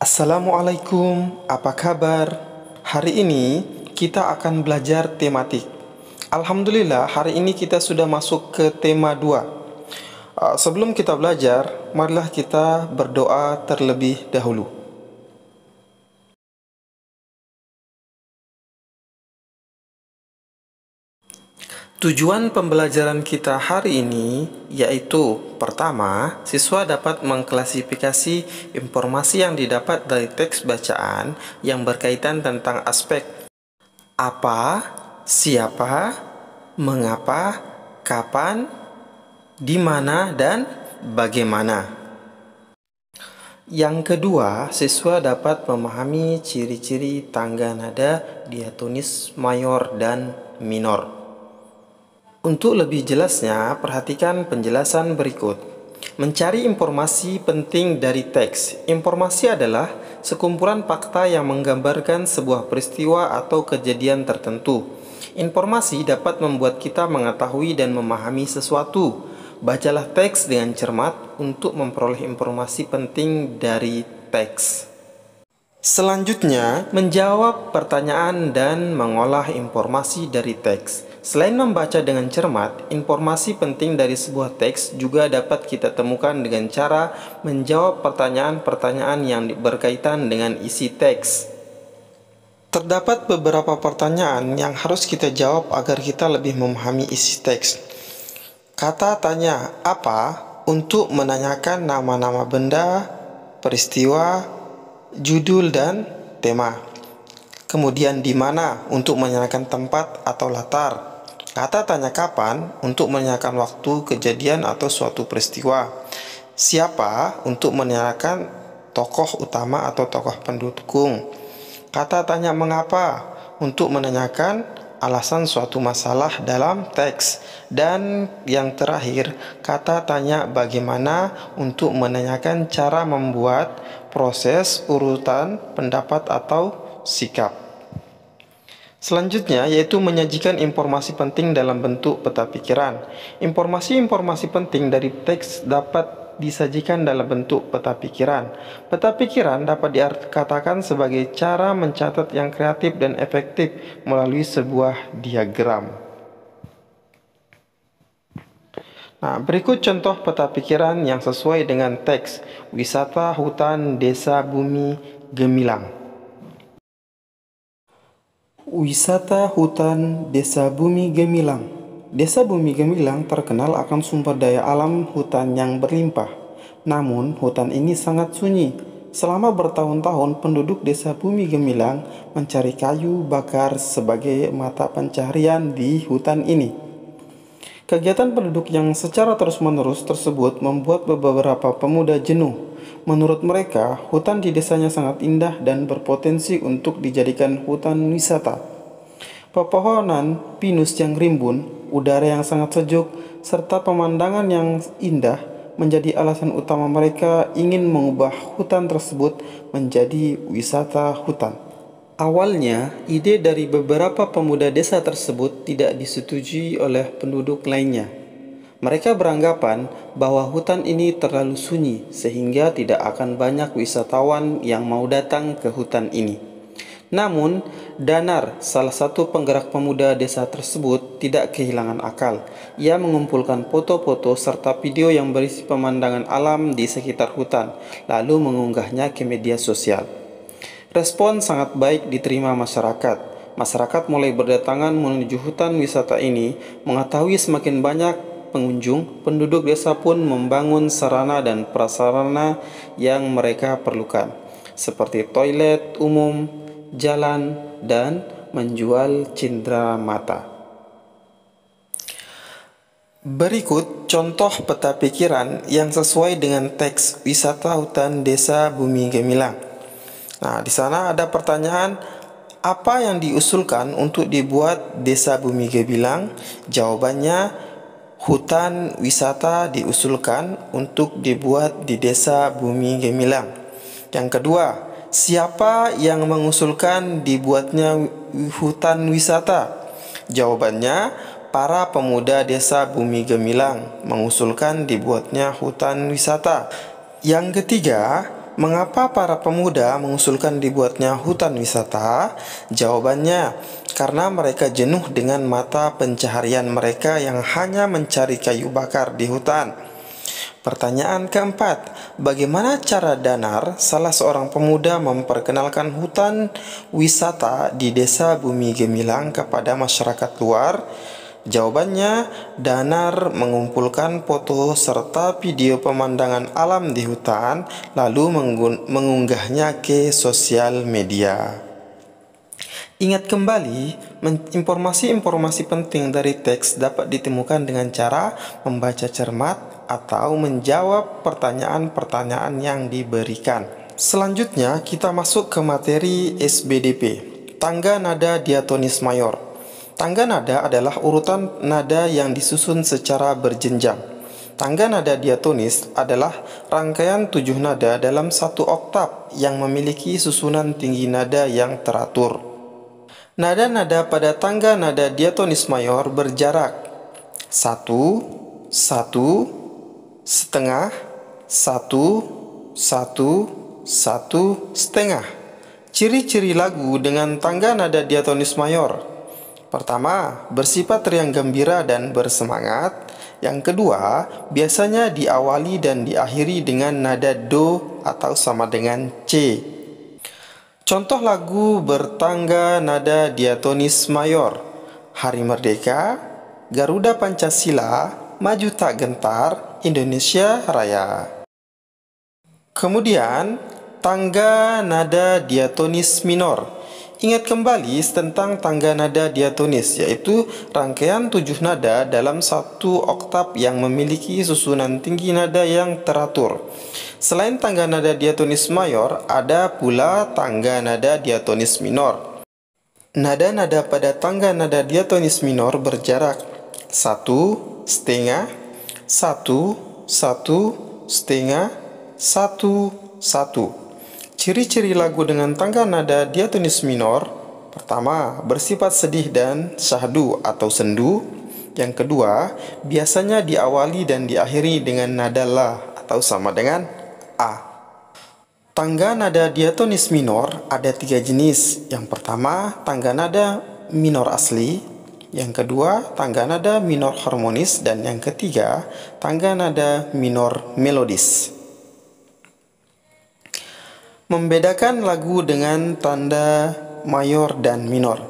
Assalamualaikum, apa kabar? Hari ini kita akan belajar tematik. Alhamdulillah, hari ini kita sudah masuk ke tema 2. Sebelum kita belajar, marilah kita berdoa terlebih dahulu. Tujuan pembelajaran kita hari ini yaitu pertama, siswa dapat mengklasifikasi informasi yang didapat dari teks bacaan yang berkaitan tentang aspek apa, siapa, mengapa, kapan, di mana, dan bagaimana. Yang kedua, siswa dapat memahami ciri-ciri tangga nada diatonis mayor dan minor. Untuk lebih jelasnya, perhatikan penjelasan berikut. Mencari informasi penting dari teks. Informasi adalah sekumpulan fakta yang menggambarkan sebuah peristiwa atau kejadian tertentu. Informasi dapat membuat kita mengetahui dan memahami sesuatu. Bacalah teks dengan cermat untuk memperoleh informasi penting dari teks. Selanjutnya, menjawab pertanyaan dan mengolah informasi dari teks. Selain membaca dengan cermat, informasi penting dari sebuah teks juga dapat kita temukan dengan cara menjawab pertanyaan-pertanyaan yang berkaitan dengan isi teks. Terdapat beberapa pertanyaan yang harus kita jawab agar kita lebih memahami isi teks. Kata tanya apa untuk menanyakan nama-nama benda, peristiwa, judul, dan tema. Kemudian di mana untuk menanyakan tempat atau latar. Kata tanya kapan untuk menanyakan waktu kejadian atau suatu peristiwa. Siapa untuk menanyakan tokoh utama atau tokoh pendukung. Kata tanya mengapa untuk menanyakan alasan suatu masalah dalam teks. Dan yang terakhir, kata tanya bagaimana untuk menanyakan cara membuat proses urutan pendapat atau sikap. Selanjutnya yaitu menyajikan informasi penting dalam bentuk peta pikiran. Informasi-informasi penting dari teks dapat disajikan dalam bentuk peta pikiran. Peta pikiran dapat dikatakan sebagai cara mencatat yang kreatif dan efektif melalui sebuah diagram. Nah, berikut contoh peta pikiran yang sesuai dengan teks. Wisata hutan desa Bumi Gemilang. Wisata hutan desa Bumi Gemilang. Desa Bumi Gemilang terkenal akan sumber daya alam hutan yang berlimpah. Namun, hutan ini sangat sunyi. Selama bertahun-tahun, penduduk desa Bumi Gemilang mencari kayu bakar sebagai mata pencaharian di hutan ini. Kegiatan penduduk yang secara terus-menerus tersebut membuat beberapa pemuda jenuh. Menurut mereka, hutan di desanya sangat indah dan berpotensi untuk dijadikan hutan wisata. Pepohonan pinus yang rimbun, udara yang sangat sejuk, serta pemandangan yang indah menjadi alasan utama mereka ingin mengubah hutan tersebut menjadi wisata hutan. Awalnya, ide dari beberapa pemuda desa tersebut tidak disetujui oleh penduduk lainnya. Mereka beranggapan bahwa hutan ini terlalu sunyi sehingga tidak akan banyak wisatawan yang mau datang ke hutan ini. Namun, Danar, salah satu penggerak pemuda desa tersebut, tidak kehilangan akal. Ia mengumpulkan foto-foto serta video yang berisi pemandangan alam di sekitar hutan, lalu mengunggahnya ke media sosial. Respon sangat baik diterima masyarakat. Masyarakat mulai berdatangan menuju hutan wisata ini. Mengetahui semakin banyak pengunjung, penduduk desa pun membangun sarana dan prasarana yang mereka perlukan, seperti toilet umum, jalan, dan menjual cindera mata. Berikut contoh peta pikiran yang sesuai dengan teks wisata hutan desa Bumi Gemilang. Nah, di sana ada pertanyaan, apa yang diusulkan untuk dibuat desa Bumi Gemilang? Jawabannya, hutan wisata diusulkan untuk dibuat di desa Bumi Gemilang. Yang kedua, siapa yang mengusulkan dibuatnya hutan wisata? Jawabannya, para pemuda desa Bumi Gemilang mengusulkan dibuatnya hutan wisata. Yang ketiga, Mengapa para pemuda mengusulkan dibuatnya hutan wisata? Jawabannya, karena mereka jenuh dengan mata pencaharian mereka yang hanya mencari kayu bakar di hutan. Pertanyaan keempat, bagaimana cara Danar, salah seorang pemuda, memperkenalkan hutan wisata di Desa Bumi Gemilang kepada masyarakat luar? Jawabannya, Danar mengumpulkan foto serta video pemandangan alam di hutan, lalu mengunggahnya ke sosial media. Ingat kembali, informasi-informasi penting dari teks dapat ditemukan dengan cara membaca cermat atau menjawab pertanyaan-pertanyaan yang diberikan. Selanjutnya, kita masuk ke materi SBDP, tangga nada diatonis mayor. Tangga nada adalah urutan nada yang disusun secara berjenjang. Tangga nada diatonis adalah rangkaian 7 nada dalam satu oktav yang memiliki susunan tinggi nada yang teratur. Nada-nada pada tangga nada diatonis mayor berjarak 1, 1, setengah, 1, 1, 1, setengah. Ciri-ciri lagu dengan tangga nada diatonis mayor. Pertama, bersifat riang gembira dan bersemangat. Yang kedua, biasanya diawali dan diakhiri dengan nada do atau sama dengan C. Contoh lagu bertangga nada diatonis mayor: Hari Merdeka, Garuda Pancasila, Maju Tak Gentar, Indonesia Raya. Kemudian, tangga nada diatonis minor. Ingat kembali tentang tangga nada diatonis, yaitu rangkaian 7 nada dalam satu oktav yang memiliki susunan tinggi nada yang teratur. Selain tangga nada diatonis mayor, ada pula tangga nada diatonis minor. Nada-nada pada tangga nada diatonis minor berjarak 1, setengah, 1, 1, setengah, 1, 1. Ciri-ciri lagu dengan tangga nada diatonis minor. Pertama, bersifat sedih dan syahdu atau sendu. Yang kedua, biasanya diawali dan diakhiri dengan nada la atau sama dengan A. Tangga nada diatonis minor ada 3 jenis. Yang pertama, tangga nada minor asli. Yang kedua, tangga nada minor harmonis. Dan yang ketiga, tangga nada minor melodis. Membedakan lagu dengan tanda mayor dan minor.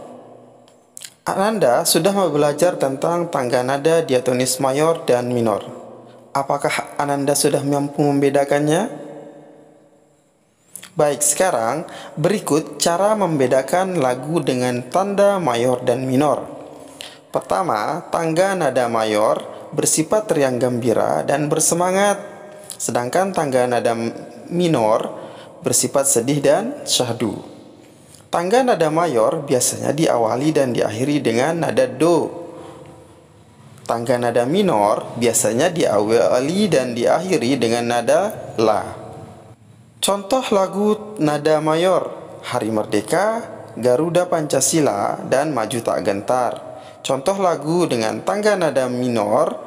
Ananda sudah belajar tentang tangga nada diatonis mayor dan minor. Apakah Ananda sudah mampu membedakannya? Baik, sekarang berikut cara membedakan lagu dengan tanda mayor dan minor. Pertama, tangga nada mayor bersifat riang gembira dan bersemangat, sedangkan tangga nada minor bersifat sedih dan syahdu. Tangga nada mayor biasanya diawali dan diakhiri dengan nada do. Tangga nada minor biasanya diawali dan diakhiri dengan nada la. Contoh lagu nada mayor: Hari Merdeka, Garuda Pancasila, dan Maju Tak Gentar. Contoh lagu dengan tangga nada minor: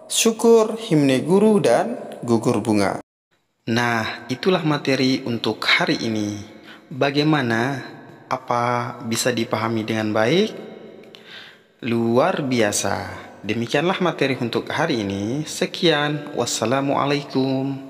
Syukur, Himne Guru, dan Gugur Bunga. Nah, itulah materi untuk hari ini. Bagaimana? Apa bisa dipahami dengan baik? Luar biasa. Demikianlah materi untuk hari ini. Sekian. Wassalamualaikum.